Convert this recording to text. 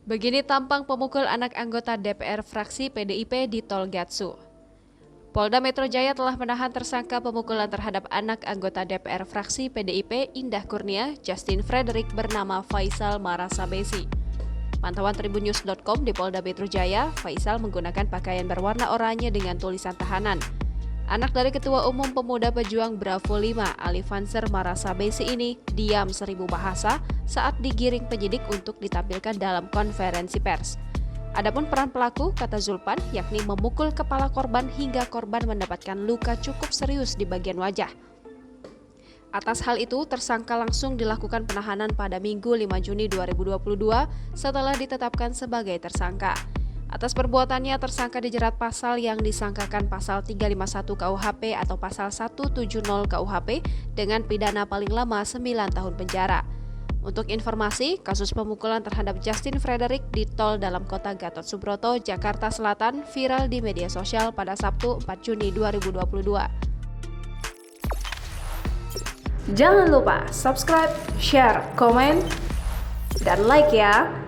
Begini tampang pemukul anak anggota DPR fraksi PDIP di Tol Gatsu. Polda Metro Jaya telah menahan tersangka pemukulan terhadap anak anggota DPR fraksi PDIP Indah Kurnia, Justin Frederick bernama Faisal Marasabesi. Pantauan tribunnews.com di Polda Metro Jaya, Faisal menggunakan pakaian berwarna oranye dengan tulisan tahanan. Anak dari Ketua Umum Pemuda Pejuang Bravo 5, Ali Vanser Marasabesi ini diam 1000 bahasa saat digiring penyidik untuk ditampilkan dalam konferensi pers. Adapun peran pelaku, kata Zulpan, yakni memukul kepala korban hingga korban mendapatkan luka cukup serius di bagian wajah. Atas hal itu, tersangka langsung dilakukan penahanan pada Minggu 5 Juni 2022 setelah ditetapkan sebagai tersangka. Atas perbuatannya, tersangka dijerat pasal yang disangkakan pasal 351 KUHP atau pasal 170 KUHP dengan pidana paling lama 9 tahun penjara. Untuk informasi, kasus pemukulan terhadap Justin Frederick di tol dalam kota Gatot Subroto, Jakarta Selatan viral di media sosial pada Sabtu 4 Juni 2022. Jangan lupa subscribe, share, komen, dan like ya!